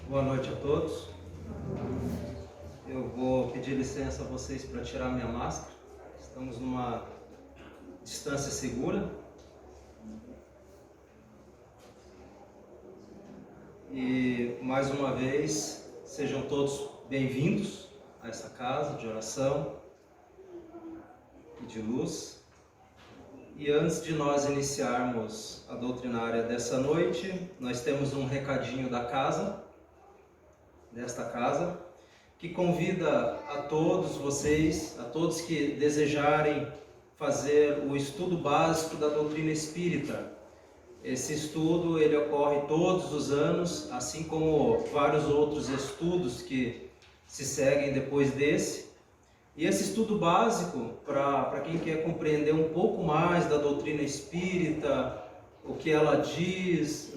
Boa noite a todos. Eu vou pedir licença a vocês para tirar minha máscara. Estamos numa distância segura. E mais uma vez, sejam todos bem-vindos a essa casa de oração e de luz. E antes de nós iniciarmos a doutrinária dessa noite, nós temos um recadinho desta casa, que convida a todos vocês, a todos que desejarem fazer o estudo básico da doutrina espírita. Esse estudo ele ocorre todos os anos, assim como vários outros estudos que se seguem depois desse. E esse estudo básico, para quem quer compreender um pouco mais da doutrina espírita, o que ela diz,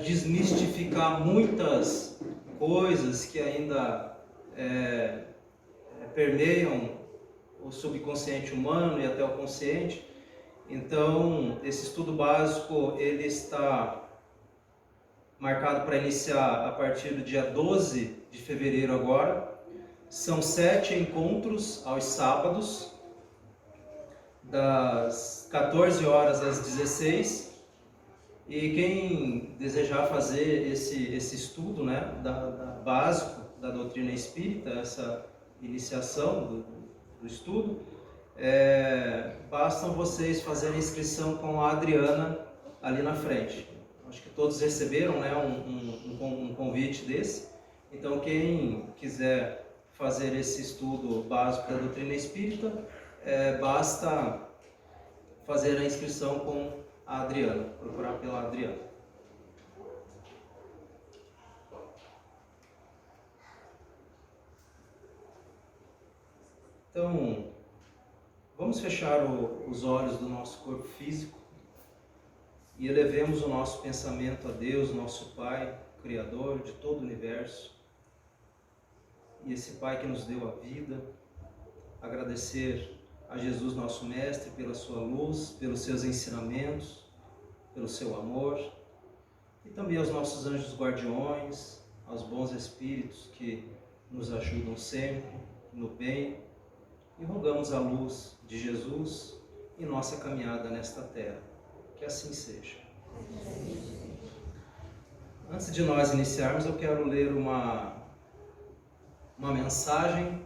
desmistificar muitas coisas que ainda permeiam o subconsciente humano e até o consciente. Então, esse estudo básico ele está marcado para iniciar a partir do dia 12 de fevereiro agora. São 7 encontros aos sábados, das 14 horas às 16. E quem desejar fazer esse estudo básico da doutrina espírita, essa iniciação do estudo, basta vocês fazerem inscrição com a Adriana ali na frente. Acho que todos receberam um convite desse. Então quem quiser fazer esse estudo básico da doutrina espírita, basta fazer a inscrição com a Adriana, procurar pela Adriana. Então, vamos fechar os olhos do nosso corpo físico e elevemos o nosso pensamento a Deus, nosso Pai, Criador de todo o universo. E esse Pai que nos deu a vida, agradecer a Jesus, nosso Mestre, pela sua luz, pelos seus ensinamentos, pelo seu amor, e também aos nossos anjos guardiões, aos bons espíritos que nos ajudam sempre no bem, e rogamos a luz de Jesus em nossa caminhada nesta terra. Que assim seja. Antes de nós iniciarmos, eu quero ler uma mensagem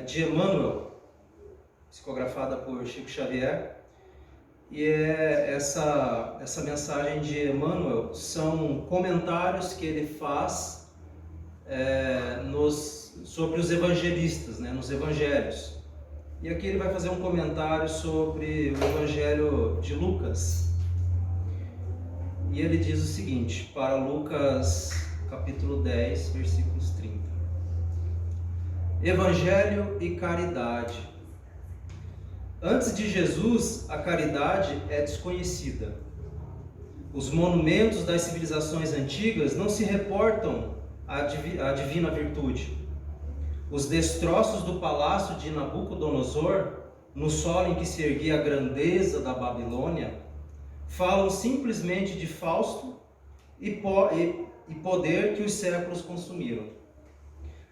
de Emmanuel, psicografada por Chico Xavier. E essa mensagem de Emmanuel são comentários que ele faz sobre os evangelistas, nos evangelhos. E aqui ele vai fazer um comentário sobre o evangelho de Lucas. E ele diz o seguinte, para Lucas capítulo 10, versículos 30. Evangelho e caridade. Antes de Jesus, a caridade é desconhecida. Os monumentos das civilizações antigas não se reportam à divina virtude. Os destroços do palácio de Nabucodonosor, no solo em que se erguia a grandeza da Babilônia, falam simplesmente de Fausto e poder que os séculos consumiram.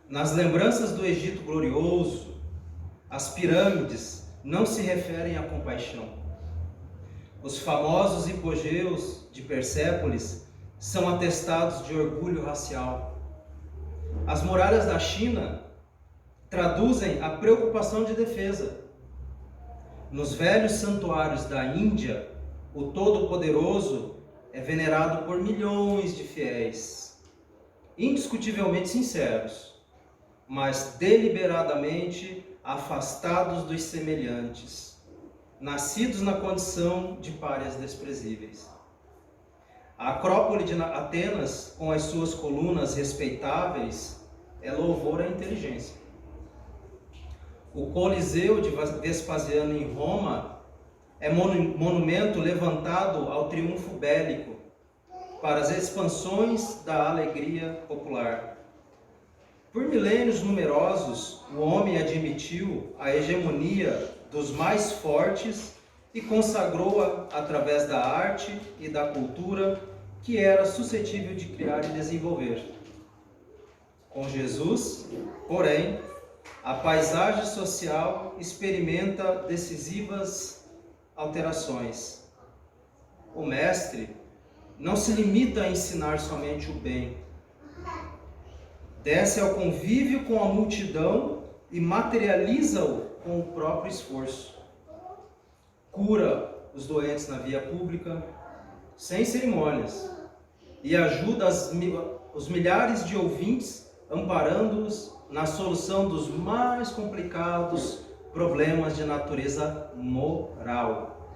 Nas lembranças do Egito glorioso, as pirâmides não se referem à compaixão. Os famosos hipogeus de Persépolis são atestados de orgulho racial. As muralhas da China traduzem a preocupação de defesa. Nos velhos santuários da Índia, o Todo-Poderoso é venerado por milhões de fiéis, indiscutivelmente sinceros, mas deliberadamente afastados dos semelhantes, nascidos na condição de párias desprezíveis. A Acrópole de Atenas, com as suas colunas respeitáveis, é louvor à inteligência. O Coliseu de Vespasiano em Roma é monumento levantado ao triunfo bélico, para as expansões da alegria popular. Por milênios numerosos, o homem admitiu a hegemonia dos mais fortes e consagrou-a através da arte e da cultura que era suscetível de criar e desenvolver. Com Jesus, porém, a paisagem social experimenta decisivas alterações. O mestre não se limita a ensinar somente o bem. Desce ao convívio com a multidão e materializa-o com o próprio esforço. Cura os doentes na via pública, sem cerimônias, e ajuda os milhares de ouvintes, amparando-os na solução dos mais complicados problemas de natureza moral,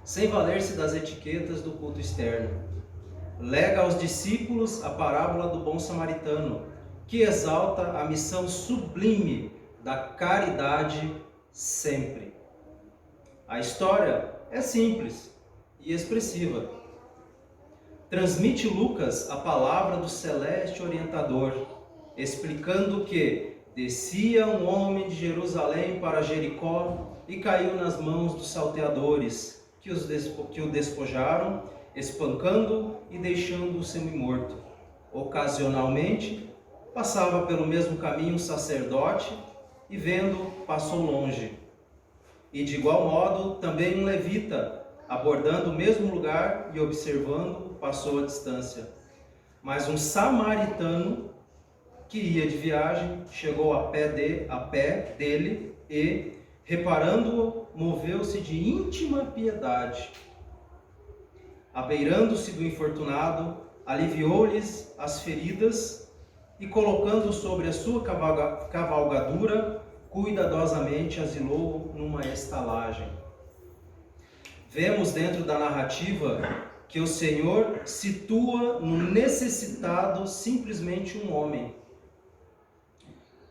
sem valer-se das etiquetas do culto externo. Lega aos discípulos a parábola do bom samaritano, que exalta a missão sublime da caridade sempre. A história é simples e expressiva. Transmite Lucas a palavra do celeste orientador, explicando que descia um homem de Jerusalém para Jericó e caiu nas mãos dos salteadores, que o despojaram, espancando e deixando-o semi-morto. Ocasionalmente, passava pelo mesmo caminho um sacerdote e, vendo, passou longe. E de igual modo, também um levita, abordando o mesmo lugar e observando, passou a distância. Mas um samaritano, que ia de viagem, chegou a pé dele e, reparando-o, moveu-se de íntima piedade. Abeirando-se do infortunado, aliviou-lhes as feridas e, colocando-o sobre a sua cavalgadura, cuidadosamente asilou-o numa estalagem. Vemos dentro da narrativa que o Senhor situa no necessitado simplesmente um homem.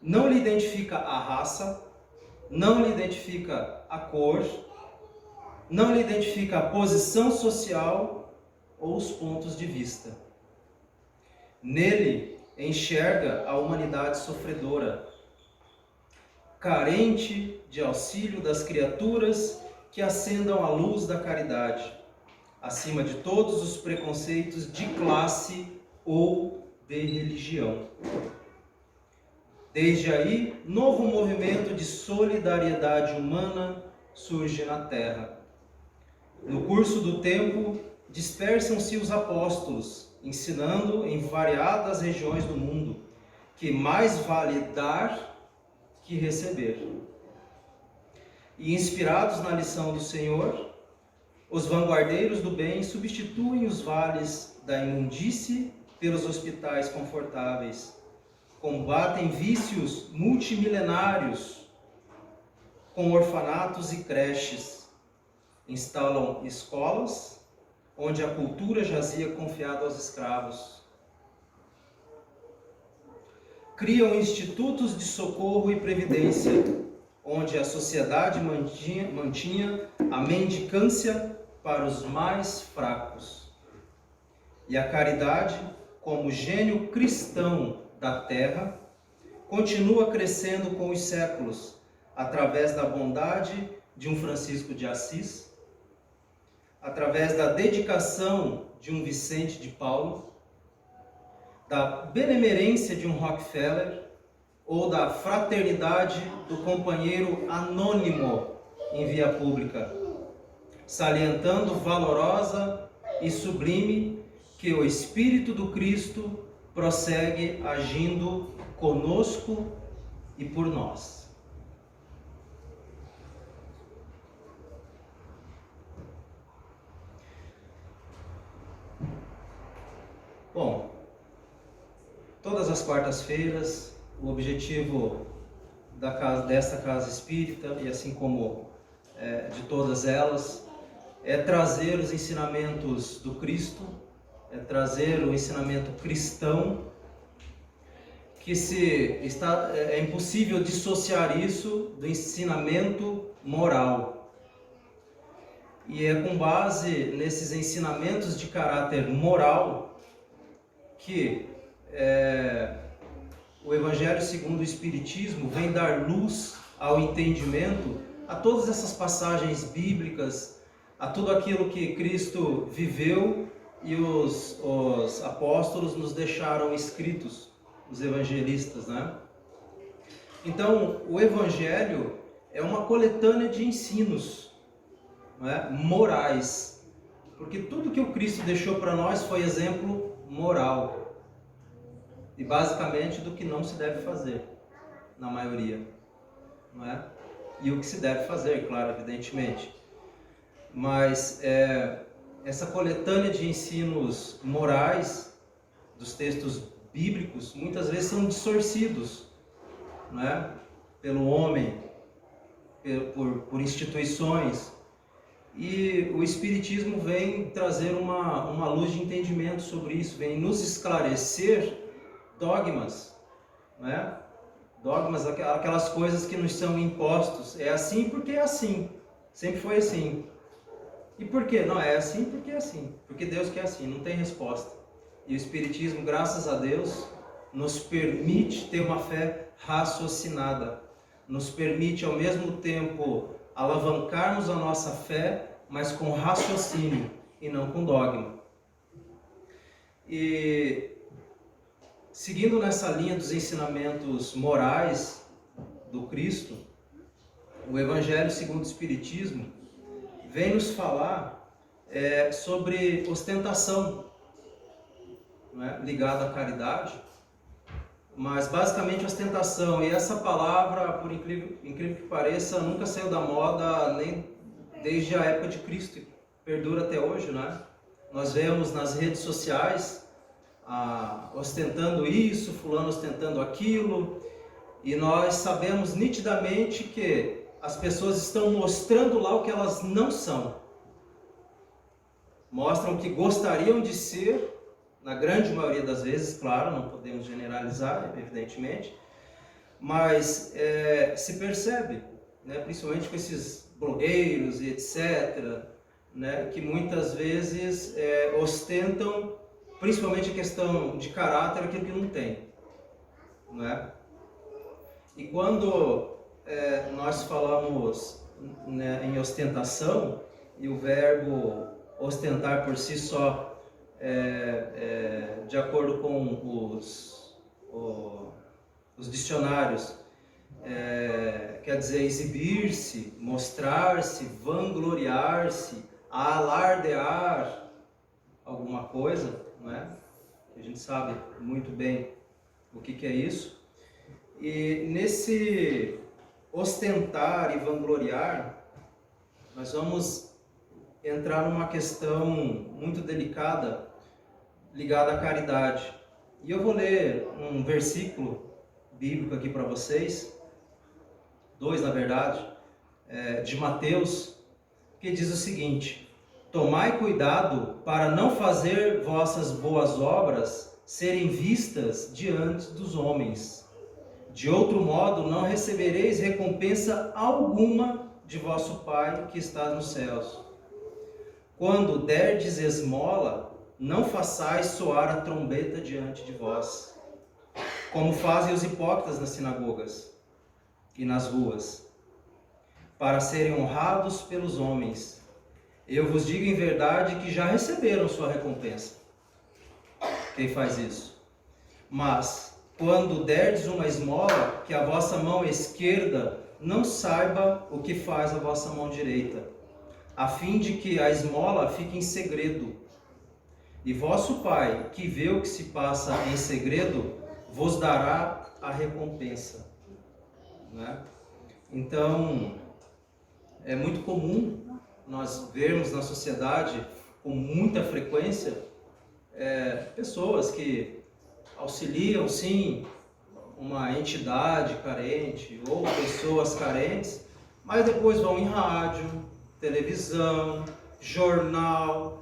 Não lhe identifica a raça, não lhe identifica a cor, não lhe identifica a posição social ou os pontos de vista. Nele enxerga a humanidade sofredora, carente de auxílio das criaturas que acendam a luz da caridade, acima de todos os preconceitos de classe ou de religião. Desde aí, novo movimento de solidariedade humana surge na Terra. No curso do tempo, dispersam-se os apóstolos, ensinando em variadas regiões do mundo que mais vale dar que receber. E inspirados na lição do Senhor, os vanguardeiros do bem substituem os vales da imundície pelos hospitais confortáveis, combatem vícios multimilenários com orfanatos e creches, instalam escolas onde a cultura jazia confiada aos escravos, criam institutos de socorro e previdência, onde a sociedade mantinha a mendicância para os mais fracos. E a caridade, como gênio cristão da terra, continua crescendo com os séculos, através da bondade de um Francisco de Assis, através da dedicação de um Vicente de Paulo, da benemerência de um Rockefeller, ou da fraternidade do companheiro anônimo em via pública, salientando valorosa e sublime que o Espírito do Cristo prossegue agindo conosco e por nós. Bom, todas as quartas-feiras, o objetivo desta casa espírita, e assim como de todas elas, é trazer os ensinamentos do Cristo, é trazer o ensinamento cristão, que é impossível dissociar isso do ensinamento moral. E é com base nesses ensinamentos de caráter moral que o Evangelho segundo o Espiritismo vem dar luz ao entendimento a todas essas passagens bíblicas, a tudo aquilo que Cristo viveu e os apóstolos nos deixaram escritos, os evangelistas, né? Então, o Evangelho é uma coletânea de ensinos, não é? Morais, porque tudo que o Cristo deixou para nós foi exemplo moral, e basicamente do que não se deve fazer, na maioria, não é? E o que se deve fazer, claro, evidentemente. Mas essa coletânea de ensinos morais dos textos bíblicos muitas vezes são distorcidos, não é? Pelo homem, por instituições, e o Espiritismo vem trazer uma luz de entendimento sobre isso, vem nos esclarecer dogmas, não é? Dogmas, aquelas coisas que nos são impostos. É assim porque é assim, sempre foi assim. E por quê? Não, é assim porque é assim, porque Deus quer assim, não tem resposta. E o Espiritismo, graças a Deus, nos permite ter uma fé raciocinada, nos permite ao mesmo tempo alavancarmos a nossa fé, mas com raciocínio e não com dogma. E seguindo nessa linha dos ensinamentos morais do Cristo, o Evangelho segundo o Espiritismo vem nos falar sobre ostentação, não é? Ligada à caridade, mas basicamente ostentação. E essa palavra, por incrível que pareça, nunca saiu da moda, nem desde a época de Cristo, perdura até hoje, né? Nós vemos nas redes sociais ostentando isso, fulano ostentando aquilo, e nós sabemos nitidamente que as pessoas estão mostrando lá o que elas não são. Mostram o que gostariam de ser, na grande maioria das vezes, claro, não podemos generalizar, evidentemente, mas se percebe, né, principalmente com esses blogueiros e etc., né, que muitas vezes ostentam, principalmente a questão de caráter, aquilo que não tem, não é? E quando nós falamos, né, em ostentação, e o verbo ostentar por si só, de acordo com os dicionários, quer dizer exibir-se, mostrar-se, vangloriar-se, alardear alguma coisa, não é? A gente sabe muito bem o que é isso. E nesse ostentar e vangloriar, nós vamos entrar numa questão muito delicada ligada à caridade. E eu vou ler um versículo bíblico aqui para vocês, dois na verdade, de Mateus, que diz o seguinte: tomai cuidado para não fazer vossas boas obras serem vistas diante dos homens. De outro modo, não recebereis recompensa alguma de vosso Pai que está nos céus. Quando derdes esmola, não façais soar a trombeta diante de vós, como fazem os hipócritas nas sinagogas e nas ruas, para serem honrados pelos homens. Eu vos digo em verdade que já receberam sua recompensa. Quem faz isso? Mas quando derdes uma esmola, que a vossa mão esquerda não saiba o que faz a vossa mão direita, a fim de que a esmola fique em segredo. E vosso Pai, que vê o que se passa em segredo, vos dará a recompensa. Né? Então, é muito comum nós vermos na sociedade, com muita frequência, pessoas que auxiliam, sim, uma entidade carente ou pessoas carentes, mas depois vão em rádio, televisão, jornal,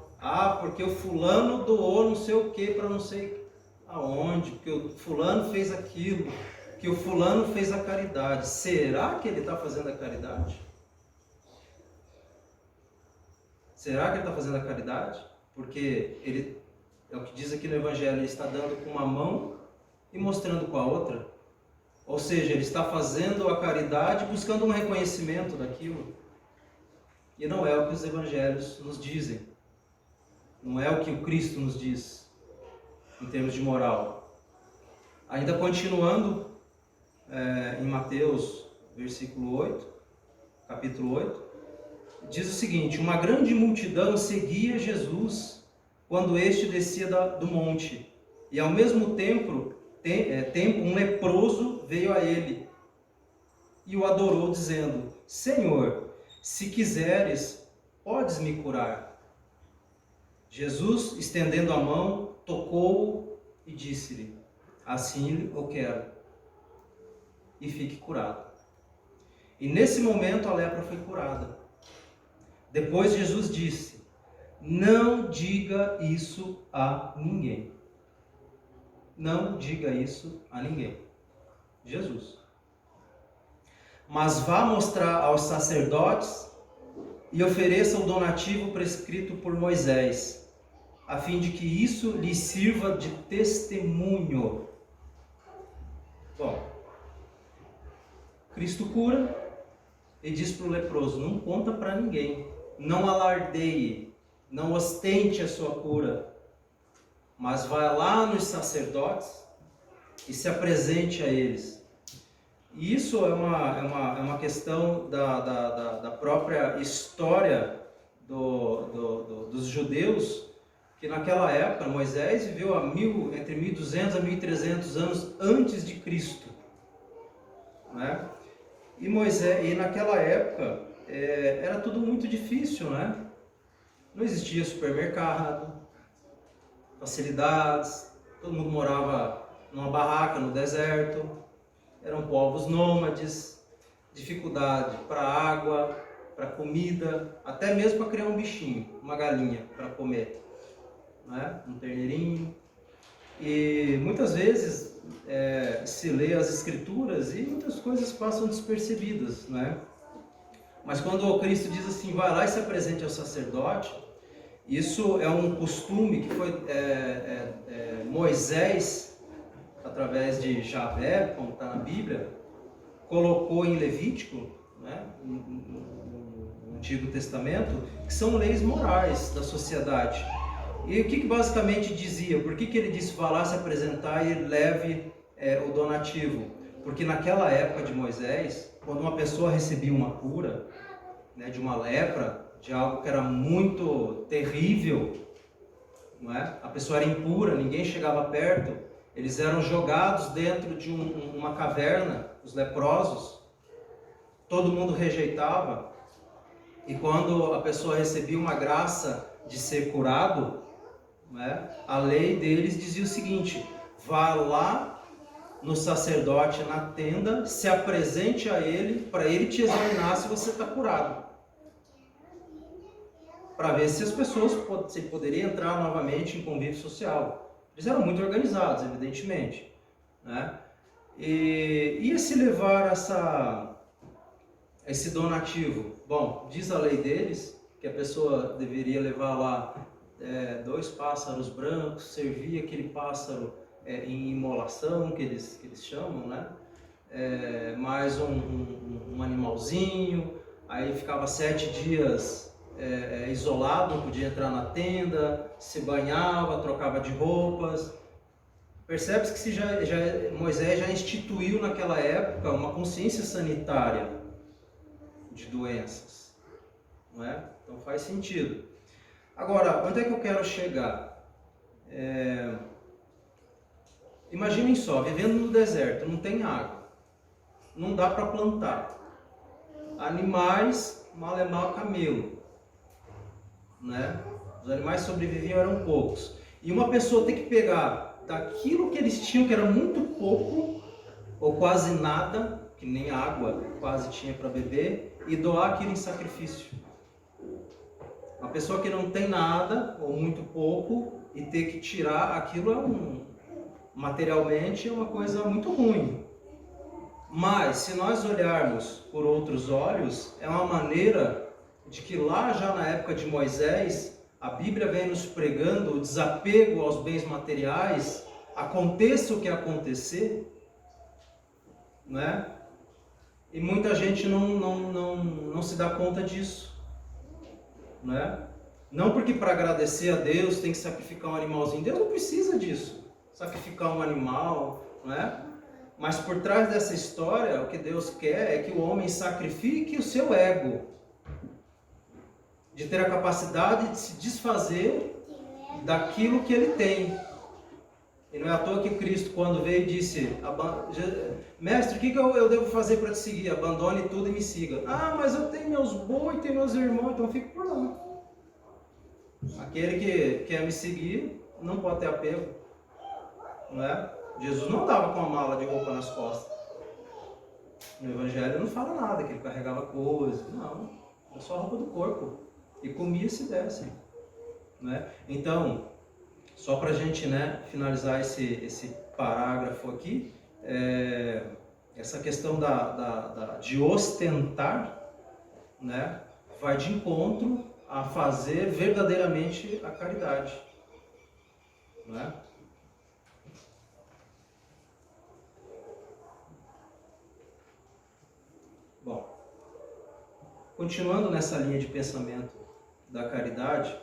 porque o fulano doou não sei o que para não sei aonde, porque o fulano fez aquilo, que o fulano fez a caridade. Será que ele está fazendo a caridade? Será que ele está fazendo a caridade? Porque ele, é o que diz aqui no Evangelho, ele está dando com uma mão e mostrando com a outra. Ou seja, ele está fazendo a caridade buscando um reconhecimento daquilo. E não é o que os Evangelhos nos dizem. Não é o que o Cristo nos diz em termos de moral. Ainda continuando em Mateus, versículo 8, capítulo 8, diz o seguinte: uma grande multidão seguia Jesus quando este descia do monte, e ao mesmo tempo um leproso veio a ele e o adorou, dizendo: Senhor, se quiseres, podes me curar. Jesus, estendendo a mão, tocou-o e disse-lhe: assim eu quero, e fique curado. E nesse momento a lepra foi curada. Depois Jesus disse: não diga isso a ninguém. Não diga isso a ninguém. Jesus. Mas vá mostrar aos sacerdotes e ofereça o donativo prescrito por Moisés, a fim de que isso lhe sirva de testemunho. Bom, Cristo cura e diz para o leproso: não conta para ninguém, não alardeie, não ostente a sua cura, mas vá lá nos sacerdotes e se apresente a eles. E isso é uma questão da própria história dos judeus, que naquela época Moisés viveu entre 1200 a 1300 anos antes de Cristo, né? E naquela época era tudo muito difícil, né? Não existia supermercado, facilidades, todo mundo morava numa barraca no deserto, eram povos nômades, dificuldade para água, para comida, até mesmo para criar um bichinho, uma galinha para comer, né? Um terneirinho. E muitas vezes se lê as escrituras e muitas coisas passam despercebidas, né? Mas quando o Cristo diz assim: vai lá e se apresente ao sacerdote, isso é um costume que foi Moisés, através de Javé, como está na Bíblia, colocou em Levítico, né, no Antigo Testamento, que são leis morais da sociedade. E o que basicamente dizia? Por que ele disse: vá lá se apresentar e leve o donativo? Porque naquela época de Moisés, quando uma pessoa recebia uma cura, né, de uma lepra, de algo que era muito terrível, não é? A pessoa era impura, ninguém chegava perto, eles eram jogados dentro de uma caverna, os leprosos, todo mundo rejeitava, e quando a pessoa recebia uma graça de ser curado, né, a lei deles dizia o seguinte: vá lá no sacerdote na tenda, se apresente a ele, para ele te examinar se você está curado, para ver se as pessoas poderiam entrar novamente em convívio social. Eles eram muito organizados, evidentemente, né? E ia se levar esse donativo. Bom, diz a lei deles que a pessoa deveria levar lá 2 pássaros brancos, servir aquele pássaro em imolação, que eles chamam, né? Mais um animalzinho, aí ficava 7 dias isolado, não podia entrar na tenda, se banhava, trocava de roupas. Percebe-se que Moisés já instituiu naquela época uma consciência sanitária de doenças, não é? Então faz sentido. Agora, onde é que eu quero chegar? Imaginem só, vivendo no deserto, não tem água, não dá para plantar, animais, mal é mal camelo, né? Os animais sobreviviam, eram poucos, e uma pessoa tem que pegar daquilo que eles tinham, que era muito pouco ou quase nada, que nem água quase tinha para beber, e doar aquilo em sacrifício. Uma pessoa que não tem nada ou muito pouco e ter que tirar aquilo materialmente é uma coisa muito ruim. Mas se nós olharmos por outros olhos, é uma maneira de que lá já na época de Moisés, a Bíblia vem nos pregando o desapego aos bens materiais, aconteça o que acontecer, né? E muita gente não se dá conta disso, né? Não porque para agradecer a Deus tem que sacrificar um animalzinho. Deus não precisa disso. Sacrificar um animal, não é? Mas por trás dessa história, o que Deus quer é que o homem sacrifique o seu ego. De ter a capacidade de se desfazer daquilo que ele tem. E não é à toa que Cristo, quando veio, disse: Mestre, o que eu devo fazer para te seguir? Abandone tudo e me siga. Ah, mas eu tenho meus bois, tenho meus irmãos, então fico por lá. Aquele que quer me seguir não pode ter apego. Não é? Jesus não andava com a mala de roupa nas costas. No Evangelho não fala nada, que ele carregava coisas. Não, era só a roupa do corpo. E comia se desse. Não é? Então, só para a gente, né, finalizar esse parágrafo aqui, essa questão de ostentar, né, vai de encontro a fazer verdadeiramente a caridade. Não é? Bom, continuando nessa linha de pensamento da caridade,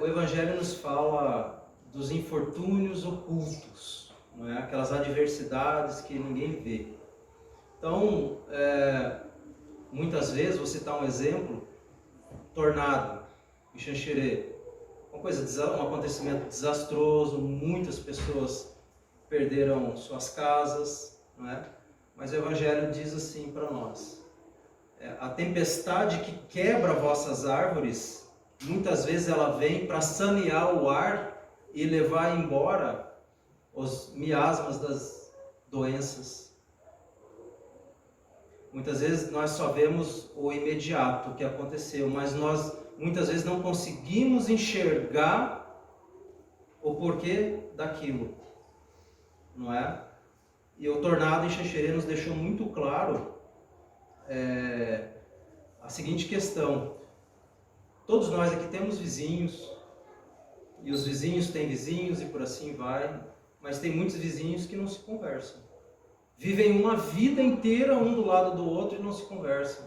o Evangelho nos fala dos infortúnios ocultos, não é? Aquelas adversidades que ninguém vê. Então, muitas vezes, vou citar um exemplo: tornado em Xanxerê, um acontecimento desastroso, muitas pessoas perderam suas casas, não é? Mas o Evangelho diz assim para nós: a tempestade que quebra vossas árvores, muitas vezes ela vem para sanear o ar e levar embora os miasmas das doenças. Muitas vezes nós só vemos o imediato, o que aconteceu, mas nós muitas vezes não conseguimos enxergar o porquê daquilo, não é? E o tornado em Xanxerê nos deixou muito claro a seguinte questão: todos nós aqui temos vizinhos, e os vizinhos têm vizinhos e por assim vai, mas tem muitos vizinhos que não se conversam. Vivem uma vida inteira um do lado do outro e não se conversam.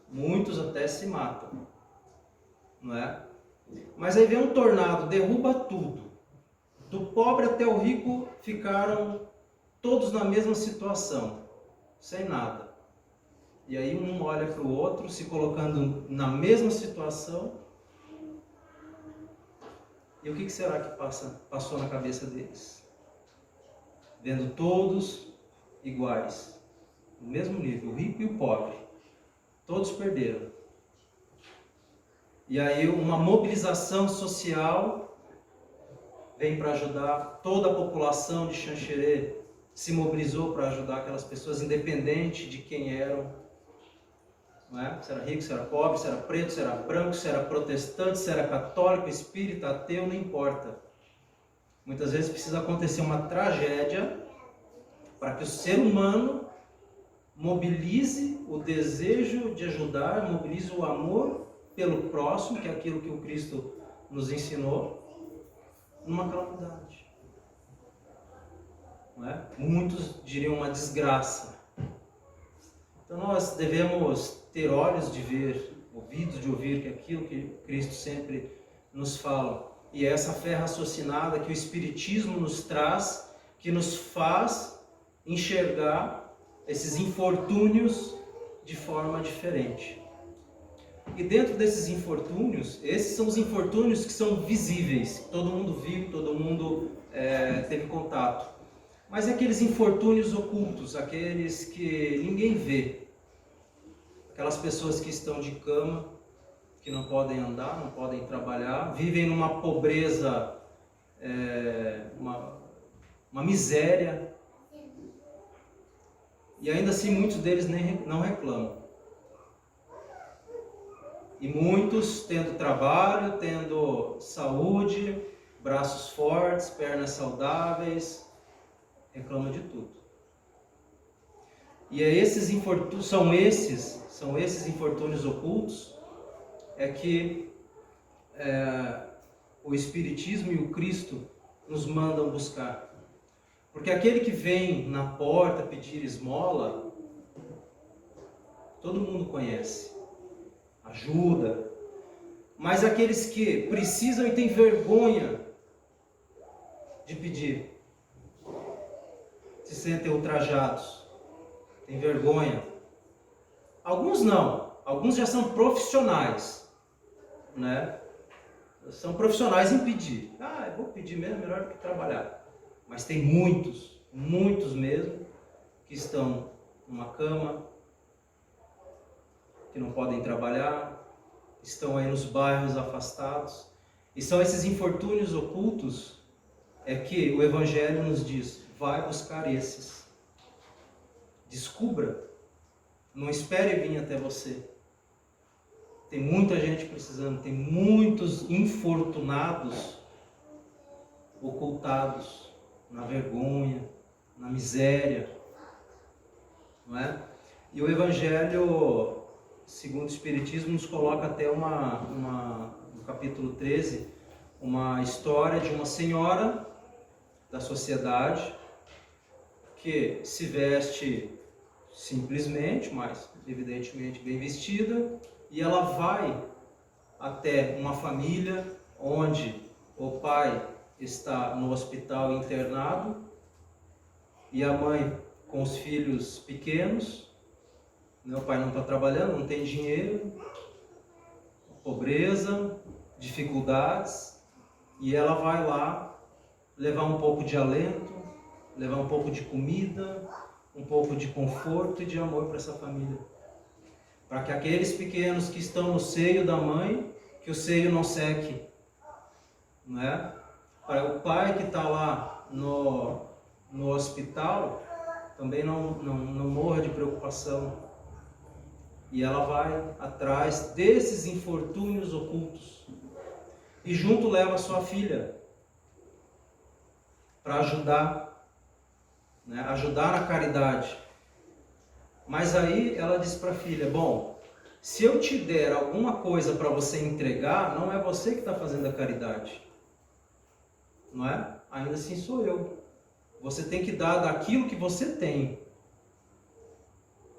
Muitos até se matam, não é? Mas aí vem um tornado, derruba tudo. Do pobre até o rico ficaram todos na mesma situação, sem nada. E aí um olha para o outro, se colocando na mesma situação. E o que será que passou na cabeça deles? Vendo todos iguais, no mesmo nível, o rico e o pobre, todos perderam. E aí uma mobilização social vem para ajudar. Toda a população de Xanxerê se mobilizou para ajudar aquelas pessoas, independente de quem eram. Não é? Se era rico, se era pobre, se era preto, se era branco, se era protestante, se era católico, espírita, ateu, não importa. Muitas vezes precisa acontecer uma tragédia para que o ser humano mobilize o desejo de ajudar, mobilize o amor pelo próximo, que é aquilo que o Cristo nos ensinou, numa calamidade. Não é? Muitos diriam uma desgraça. Então nós devemos ter olhos de ver, ouvidos de ouvir, que é aquilo que Cristo sempre nos fala. E é essa fé raciocinada que o Espiritismo nos traz, que nos faz enxergar esses infortúnios de forma diferente. E dentro desses infortúnios, esses são os infortúnios que são visíveis, que todo mundo viu, todo mundo teve contato. Mas aqueles infortúnios ocultos, aqueles que ninguém vê, aquelas pessoas que estão de cama, que não podem andar, não podem trabalhar, vivem numa pobreza, uma miséria, e ainda assim muitos deles não reclamam. E muitos tendo trabalho, tendo saúde, braços fortes, pernas saudáveis, reclamam de tudo. E são esses infortúnios ocultos que o Espiritismo e o Cristo nos mandam buscar. Porque aquele que vem na porta pedir esmola, todo mundo conhece, ajuda. mas aqueles que precisam e têm vergonha de pedir, se sentem ultrajados, têm vergonha. Alguns não, alguns já são profissionais, né? São profissionais em pedir. Eu vou pedir mesmo, melhor do que trabalhar. Mas tem muitos, muitos mesmo, que estão numa cama, que não podem trabalhar, estão aí nos bairros afastados. E são esses infortúnios ocultos que o Evangelho nos diz: vai buscar esses. Descubra. Não espere vir até você. Tem muita gente precisando, tem muitos infortunados, ocultados na vergonha, na miséria, não é? E o Evangelho, segundo o Espiritismo, nos coloca até no capítulo 13, uma história de uma senhora da sociedade que se veste simplesmente, mas evidentemente bem vestida, e ela vai até uma família onde o pai está no hospital internado e a mãe com os filhos pequenos, o pai não está trabalhando, não tem dinheiro, pobreza, dificuldades, e ela vai lá levar um pouco de alento, levar um pouco de comida, um pouco de conforto e de amor para essa família. Para que aqueles pequenos que estão no seio da mãe, que o seio não seque, não é? Para o pai que está lá no hospital, também não morra de preocupação. E ela vai atrás desses infortúnios ocultos. E junto leva a sua filha para ajudar, né? Ajudar na caridade. Mas aí ela diz para a filha: bom, se eu te der alguma coisa para você entregar, não é você que está fazendo a caridade, não é? Ainda assim sou eu. Você tem que dar daquilo que você tem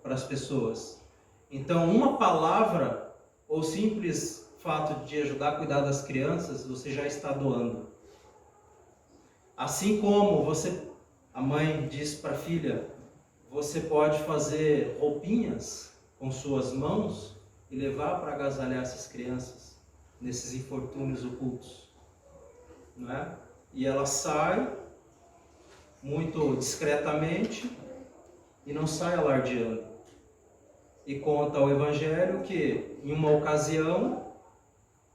para as pessoas. Então, uma palavra ou simples fato de ajudar a cuidar das crianças, você já está doando. Assim como a mãe diz para a filha: você pode fazer roupinhas com suas mãos e levar para agasalhar essas crianças nesses infortúnios ocultos, não é? E ela sai muito discretamente e não sai alardeando. E conta o Evangelho que, em uma ocasião,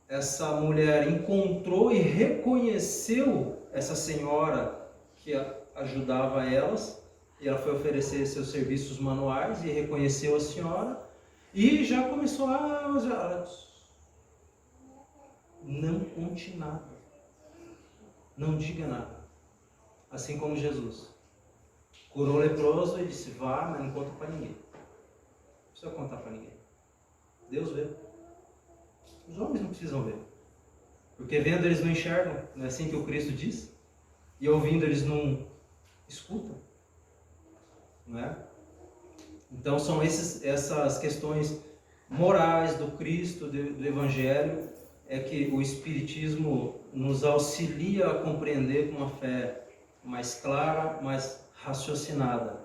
essa mulher encontrou e reconheceu essa senhora que ajudava elas, e ela foi oferecer seus serviços manuais e reconheceu a senhora e já começou não conte nada, não diga nada. Assim como Jesus curou o leproso e disse: vá, mas não conta para ninguém. Não precisa contar para ninguém. Deus vê. Os homens não precisam ver. Porque vendo eles não enxergam, não é assim que o Cristo diz? E ouvindo eles não escutam, não é? Então são essas questões morais do Cristo, do Evangelho, que o Espiritismo nos auxilia a compreender com uma fé mais clara, mais raciocinada.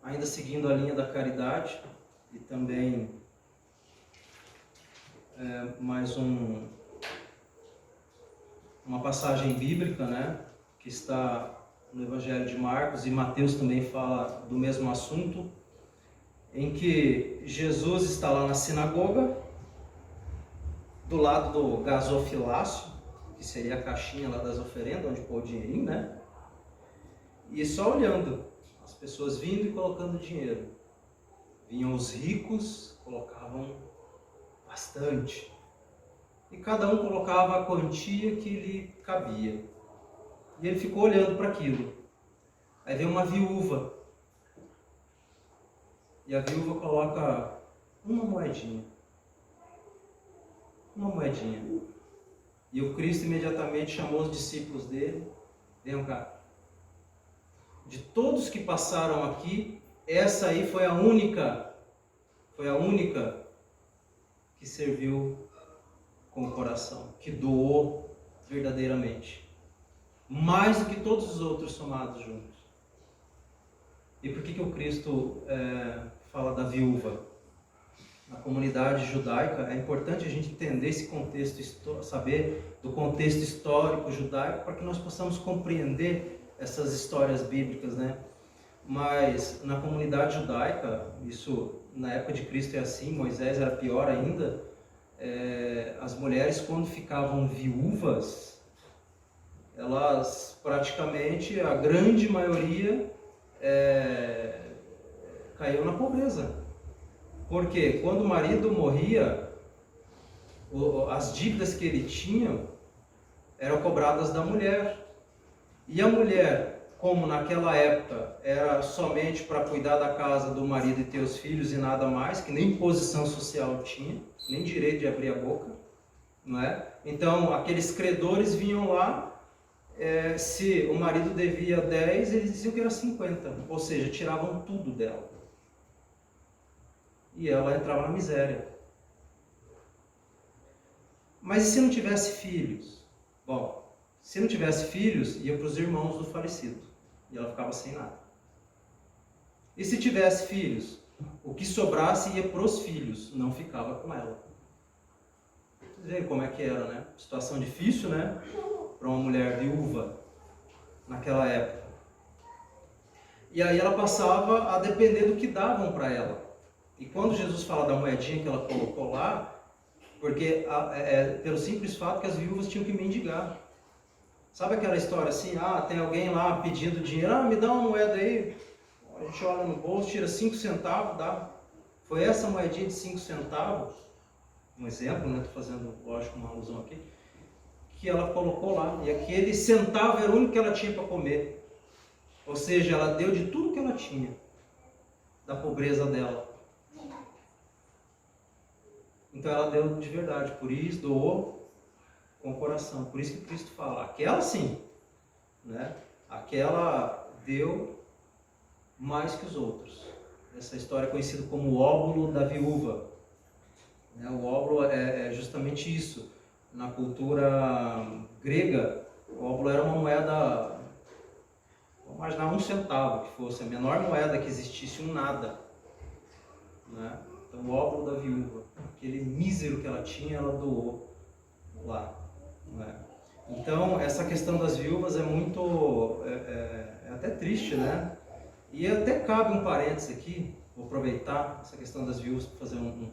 Ainda seguindo a linha da caridade, e também mais uma passagem bíblica, né, que está no Evangelho de Marcos, e Mateus também fala do mesmo assunto, em que Jesus está lá na sinagoga, do lado do gasofilácio, que seria a caixinha lá das oferendas, onde pôr o dinheirinho, né? E só olhando, as pessoas vindo e colocando dinheiro. Vinham os ricos, colocavam bastante. E cada um colocava a quantia que lhe cabia. E ele ficou olhando para aquilo. Aí vem uma viúva. E a viúva coloca uma moedinha. Uma moedinha. E o Cristo imediatamente chamou os discípulos dele. Venham cá. De todos que passaram aqui, essa aí foi a única foi a única que serviu com o coração, que doou verdadeiramente. Mais do que todos os outros somados juntos. E por que o Cristo fala da viúva? Na comunidade judaica é importante a gente entender esse contexto, saber do contexto histórico judaico, para que nós possamos compreender essas histórias bíblicas, né? Mas na comunidade judaica, isso na época de Cristo é assim, Moisés era pior ainda, as mulheres quando ficavam viúvas, elas praticamente, a grande maioria, caiu na pobreza. Porque quando o marido morria, as dívidas que ele tinha eram cobradas da mulher. E a mulher, como naquela época era somente para cuidar da casa do marido e ter os filhos e nada mais, que nem posição social tinha, nem direito de abrir a boca, não é? Então aqueles credores vinham lá, se o marido devia 10, eles diziam que era 50, ou seja, tiravam tudo dela. E ela entrava na miséria. Mas e se não tivesse filhos? Bom, se não tivesse filhos, ia para os irmãos do falecido. E ela ficava sem nada. E se tivesse filhos? O que sobrasse ia para os filhos, não ficava com ela. Vocês veem como é que era, né? Situação difícil, né? Para uma mulher viúva naquela época. E aí ela passava a depender do que davam para ela. E quando Jesus fala da moedinha que ela colocou lá, porque pelo simples fato que as viúvas tinham que mendigar. Sabe aquela história assim, tem alguém lá pedindo dinheiro, me dá uma moeda aí, a gente olha no bolso, tira 5 centavos, dá. Foi essa moedinha de 5 centavos, um exemplo, né? Estou fazendo, lógico, uma alusão aqui, que ela colocou lá, e aquele centavo era o único que ela tinha para comer. Ou seja, ela deu de tudo que ela tinha, da pobreza dela. Então ela deu de verdade, por isso doou com o coração. Por isso que Cristo fala, aquela sim, né? Aquela deu mais que os outros. Essa história é conhecida como o óbolo da viúva. O óbolo é justamente isso. Na cultura grega, o óbolo era uma moeda, vamos imaginar 1 centavo, que fosse a menor moeda que existisse, um nada, né? Então, o óbolo da viúva, aquele mísero que ela tinha, ela doou lá, né? Então, essa questão das viúvas é muito, é até triste, né? E até cabe um parênteses aqui, vou aproveitar essa questão das viúvas para fazer um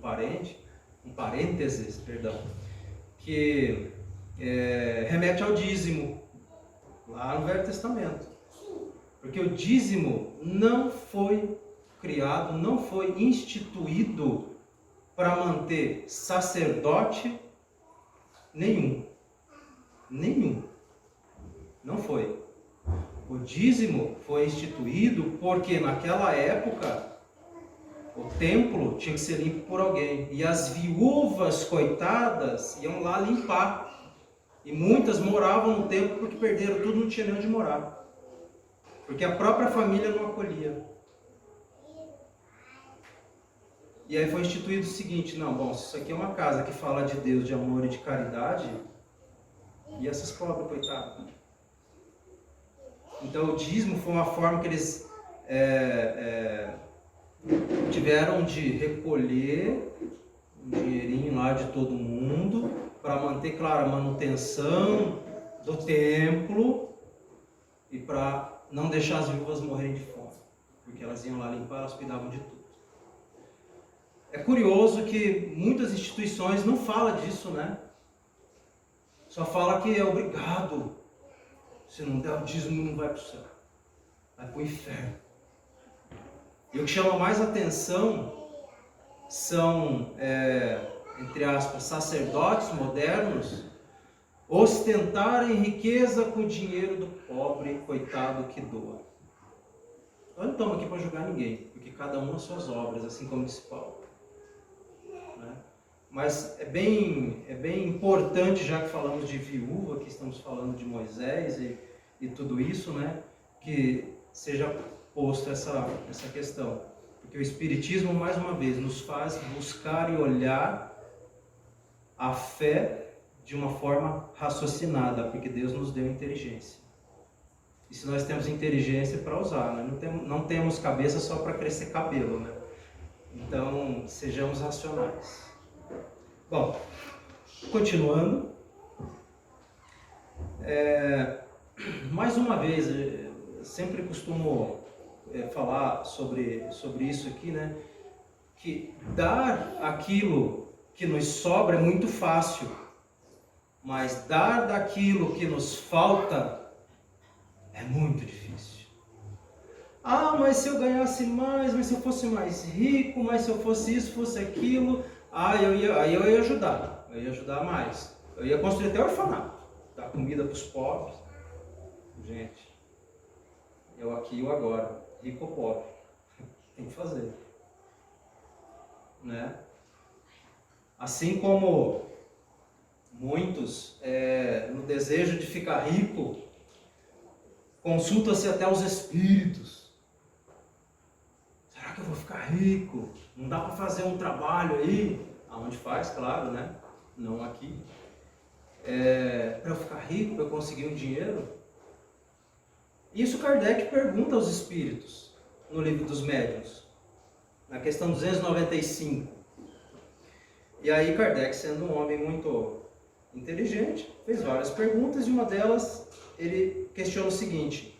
parênteses, perdão, que remete ao dízimo, lá no Velho Testamento. Porque o dízimo não foi criado, não foi instituído para manter sacerdote nenhum. Não foi. O dízimo foi instituído porque naquela época o templo tinha que ser limpo por alguém. E as viúvas coitadas iam lá limpar. E muitas moravam no templo porque perderam tudo, não tinha nem onde morar. Porque a própria família não acolhia. E aí foi instituído o seguinte, se isso aqui é uma casa que fala de Deus, de amor e de caridade, e essas pobres, coitadas? Então o dízimo foi uma forma que eles tiveram de recolher um dinheirinho lá de todo mundo, para manter, claro, a manutenção do templo e para não deixar as viúvas morrerem de fome, porque elas iam lá limpar, elas cuidavam de tudo. É curioso que muitas instituições não falam disso, né? Só fala que é obrigado. Se não der o dízimo, não vai para o céu. Vai para o inferno. E o que chama mais atenção são, entre aspas, sacerdotes modernos ostentarem riqueza com o dinheiro do pobre, coitado que doa. Nós não estamos aqui para julgar ninguém, porque cada um as suas obras, assim como disse Paulo. Mas é bem importante, já que falamos de viúva, que estamos falando de Moisés e tudo isso, né, que seja posto essa questão. Porque o Espiritismo, mais uma vez, nos faz buscar e olhar a fé de uma forma raciocinada, porque Deus nos deu inteligência. E se nós temos inteligência para usar, né? Não temos cabeça só para crescer cabelo, né? Então, sejamos racionais. Bom, continuando. Mais uma vez, sempre costumo falar sobre isso aqui, né? Que dar aquilo que nos sobra é muito fácil, mas dar daquilo que nos falta é muito difícil. Ah, mas se eu ganhasse mais, mas se eu fosse mais rico, mas se eu fosse isso, fosse aquilo, aí eu ia ajudar mais. Eu ia construir até orfanato, dar comida para os pobres. Gente, eu aqui e eu agora, rico ou pobre, tem que fazer, né? Assim como muitos, no desejo de ficar rico, consulta-se até os espíritos. Será que eu vou ficar rico? Não dá para fazer um trabalho aí? Aonde faz, claro, né? Não aqui. Para eu ficar rico, para eu conseguir um dinheiro? Isso Kardec pergunta aos espíritos no Livro dos Médiuns, na questão 295. E aí Kardec, sendo um homem muito inteligente, fez várias perguntas e uma delas ele questiona o seguinte: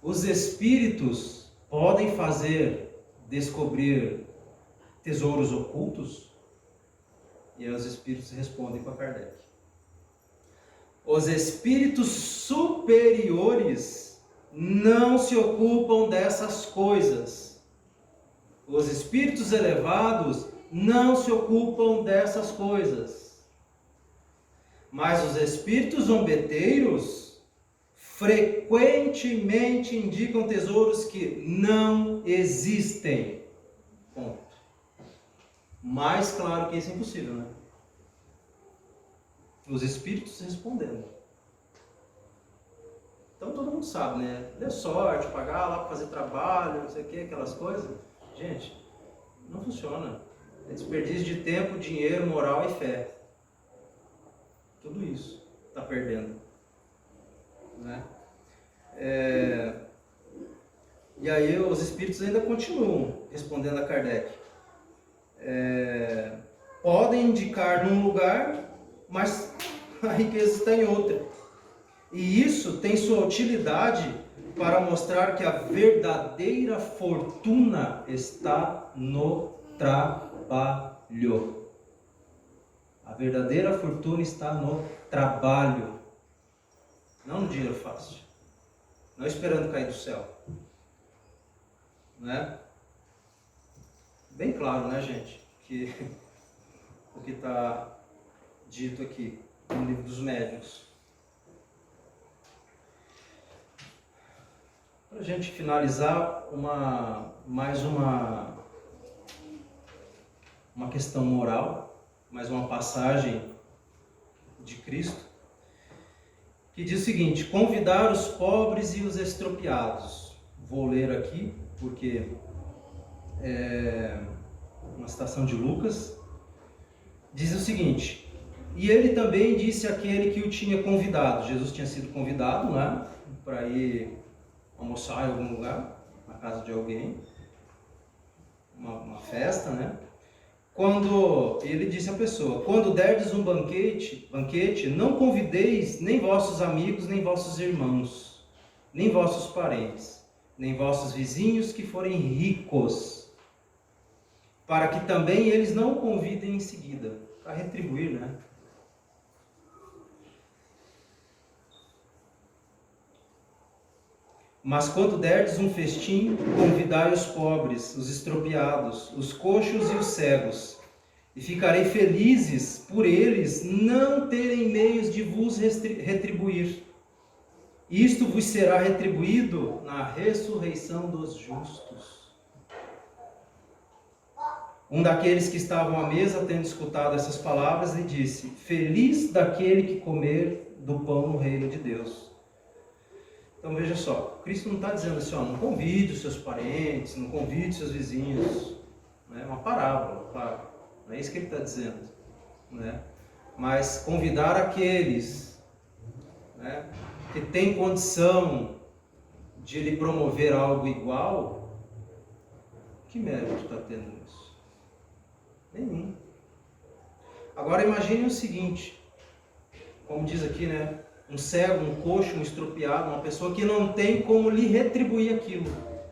os espíritos podem descobrir tesouros ocultos? E aí os espíritos respondem para Kardec: os espíritos superiores não se ocupam dessas coisas. Os espíritos elevados não se ocupam dessas coisas. Mas os espíritos zombeteiros frequentemente indicam tesouros que não existem. Ponto. Mais claro que isso é impossível, né? Os espíritos respondendo. Então todo mundo sabe, né? Dê sorte, pagar lá para fazer trabalho, não sei o que, aquelas coisas. Gente, não funciona. É desperdício de tempo, dinheiro, moral e fé. Tudo isso está perdendo, né? E aí os espíritos ainda continuam respondendo a Kardec. Podem indicar num lugar, mas a riqueza está em outra. E isso tem sua utilidade para mostrar que a verdadeira fortuna está no trabalho. A verdadeira fortuna está no trabalho, não no dinheiro fácil, não esperando cair do céu, né? Bem claro, né, gente, que o que está dito aqui no Livro dos Médiuns. Para a gente finalizar, mais uma questão moral, mais uma passagem de Cristo, que diz o seguinte: convidar os pobres e os estropiados. Vou ler aqui, porque é uma citação de Lucas. Diz o seguinte: e ele também disse àquele que o tinha convidado. Jesus tinha sido convidado, né, para ir almoçar em algum lugar, na casa de alguém, uma festa, né? Quando ele disse à pessoa: quando derdes um banquete, não convideis nem vossos amigos, nem vossos irmãos, nem vossos parentes, nem vossos vizinhos que forem ricos, para que também eles não convidem em seguida, para retribuir, né? Mas quando derdes um festim, convidai os pobres, os estropiados, os coxos e os cegos, e ficarei felizes por eles não terem meios de vos retribuir. Isto vos será retribuído na ressurreição dos justos. Um daqueles que estavam à mesa, tendo escutado essas palavras, lhe disse: feliz daquele que comer do pão no reino de Deus. Então veja só, Cristo não está dizendo assim, ó, não convide os seus parentes, não convide os seus vizinhos. É uma parábola, claro. Não é isso que ele está dizendo. Né? Mas convidar aqueles, né, que têm condição de lhe promover algo igual, que mérito está tendo isso? Nenhum. Agora imagine o seguinte, como diz aqui, né? Um cego, um coxo, um estropiado, uma pessoa que não tem como lhe retribuir aquilo,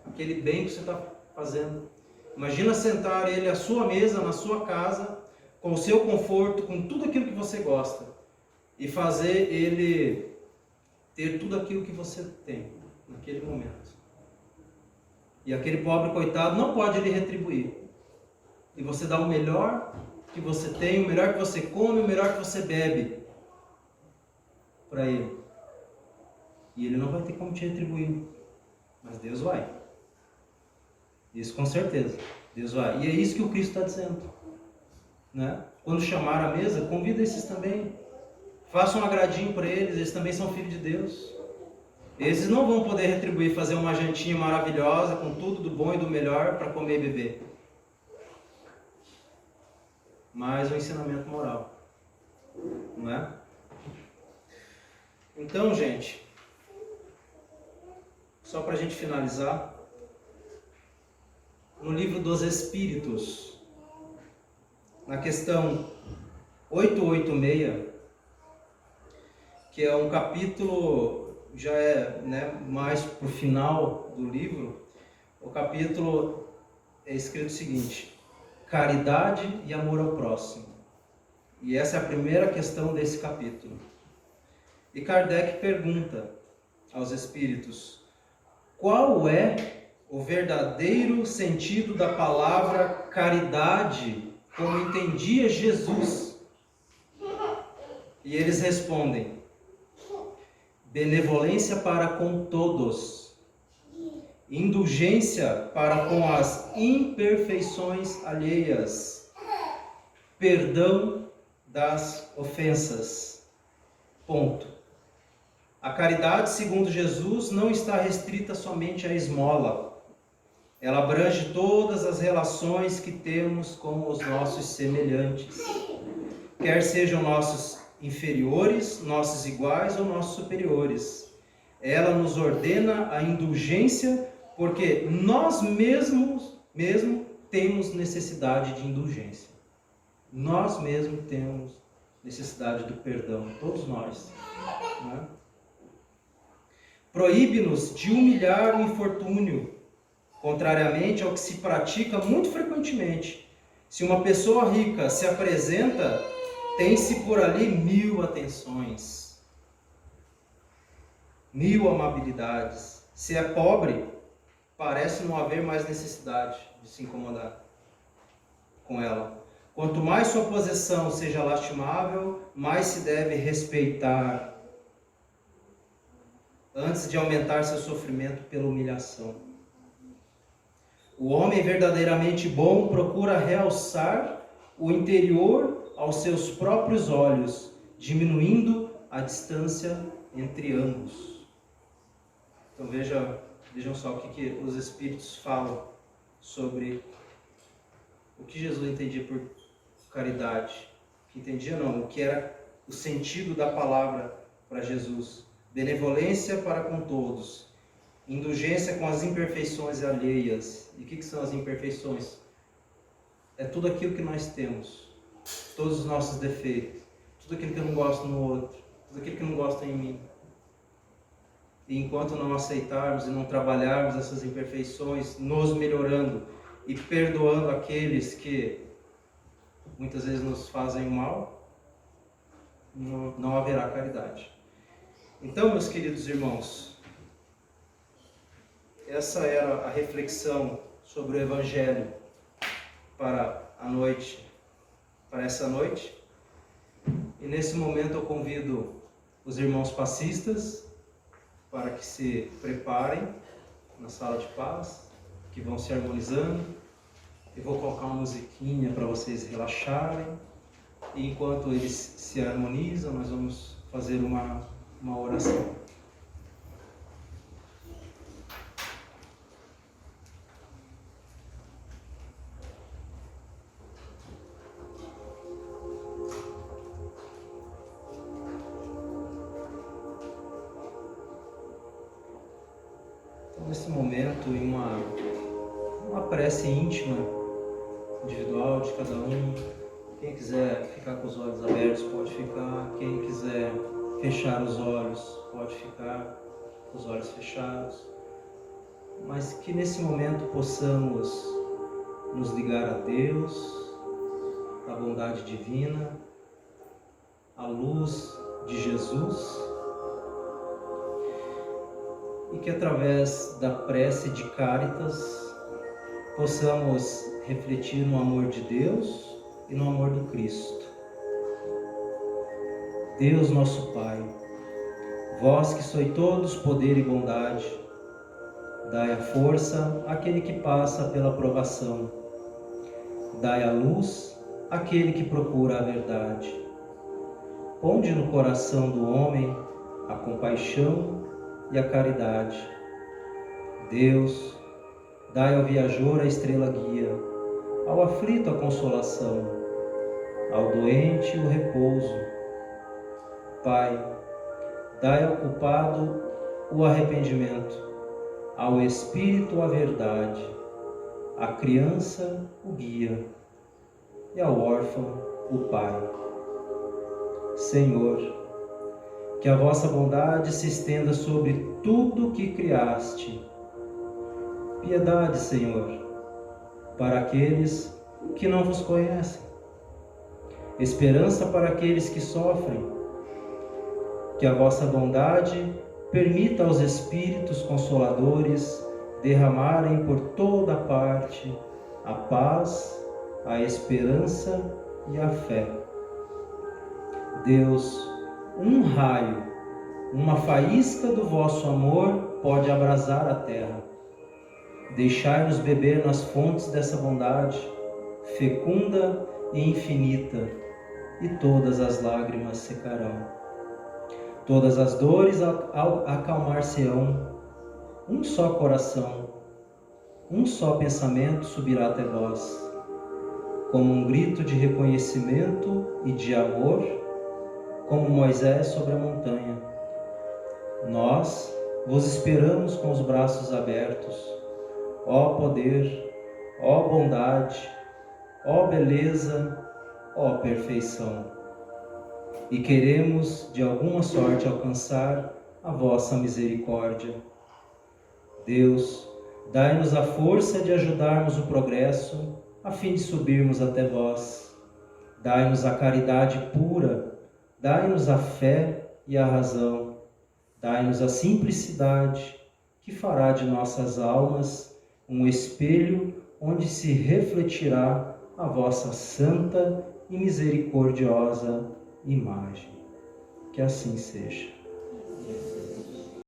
aquele bem que você está fazendo. Imagina sentar ele à sua mesa, na sua casa, com o seu conforto, com tudo aquilo que você gosta, e fazer ele ter tudo aquilo que você tem naquele momento. E aquele pobre coitado não pode lhe retribuir. E você dá o melhor que você tem, o melhor que você come, o melhor que você bebe para ele. E ele não vai ter como te retribuir. Mas Deus vai. Isso com certeza. Deus vai. E é isso que o Cristo está dizendo. Né? Quando chamar à mesa, convida esses também. Faça um agradinho para eles, eles também são filhos de Deus. Esses não vão poder retribuir, fazer uma jantinha maravilhosa, com tudo do bom e do melhor para comer e beber. Mas o ensinamento moral. Não é? Então, gente, só para a gente finalizar, no livro dos Espíritos, na questão 886, que é um capítulo, já é, né, mais para o final do livro, o capítulo é escrito o seguinte: caridade e amor ao próximo. E essa é a primeira questão desse capítulo. E Kardec pergunta aos espíritos: qual é o verdadeiro sentido da palavra caridade, como entendia Jesus? E eles respondem: benevolência para com todos, indulgência para com as imperfeições alheias, perdão das ofensas. Ponto. A caridade, segundo Jesus, não está restrita somente à esmola. Ela abrange todas as relações que temos com os nossos semelhantes, quer sejam nossos inferiores, nossos iguais ou nossos superiores. Ela nos ordena a indulgência, porque nós mesmo temos necessidade de indulgência. Nós mesmos temos necessidade do perdão, todos nós. Né? Proíbe-nos de humilhar o infortúnio, contrariamente ao que se pratica muito frequentemente. Se uma pessoa rica se apresenta, tem-se por ali 1000 atenções, 1000 amabilidades. Se é pobre, parece não haver mais necessidade de se incomodar com ela. Quanto mais sua posição seja lastimável, mais se deve respeitar, antes de aumentar seu sofrimento pela humilhação. O homem verdadeiramente bom procura realçar o interior aos seus próprios olhos, diminuindo a distância entre ambos. Então vejam só o que os Espíritos falam sobre o que Jesus entendia por caridade. Que entendia não, o que era o sentido da palavra para Jesus. Benevolência para com todos, indulgência com as imperfeições alheias. E o que são as imperfeições? É tudo aquilo que nós temos, todos os nossos defeitos, tudo aquilo que eu não gosto no outro, tudo aquilo que eu não gosto em mim. E enquanto não aceitarmos e não trabalharmos essas imperfeições, nos melhorando e perdoando aqueles que muitas vezes nos fazem mal, não haverá caridade. Então, meus queridos irmãos, essa era a reflexão sobre o Evangelho para a noite, para essa noite. E nesse momento eu convido os irmãos passistas para que se preparem na sala de paz, que vão se harmonizando. Eu vou colocar uma musiquinha para vocês relaxarem. E enquanto eles se harmonizam, nós vamos fazer uma oração. nesse momento, em uma prece íntima, individual de cada um. Quem quiser ficar com os olhos abertos pode ficar, quem quiser fechar os olhos pode ficar com os olhos fechados, mas que nesse momento possamos nos ligar a Deus, à bondade divina, à luz de Jesus, e que através da prece de Caritas possamos refletir no amor de Deus e no amor do Cristo. Deus nosso Pai, vós que sois todos poder e bondade, dai a força àquele que passa pela provação, dai a luz àquele que procura a verdade. Ponde no coração do homem a compaixão e a caridade. Deus, dai ao viajor a estrela guia, ao aflito a consolação, ao doente o repouso. Pai, dai ao culpado o arrependimento, ao espírito a verdade, à criança o guia e ao órfão o Pai. Senhor, que a vossa bondade se estenda sobre tudo o que criaste. Piedade, Senhor, para aqueles que não vos conhecem. Esperança para aqueles que sofrem. Que a vossa bondade permita aos Espíritos Consoladores derramarem por toda parte a paz, a esperança e a fé. Deus, um raio, uma faísca do vosso amor pode abrasar a terra. Deixai-nos beber nas fontes dessa bondade, fecunda e infinita, e todas as lágrimas secarão. Todas as dores acalmar-se-ão, um só coração, um só pensamento subirá até vós, como um grito de reconhecimento e de amor, como Moisés sobre a montanha. Nós vos esperamos com os braços abertos, ó poder, ó bondade, ó beleza, ó perfeição. E queremos de alguma sorte alcançar a vossa misericórdia. Deus, dai-nos a força de ajudarmos o progresso, a fim de subirmos até vós. Dai-nos a caridade pura, dai-nos a fé e a razão. Dai-nos a simplicidade, que fará de nossas almas um espelho onde se refletirá a vossa santa e misericordiosa imagem. Que assim seja.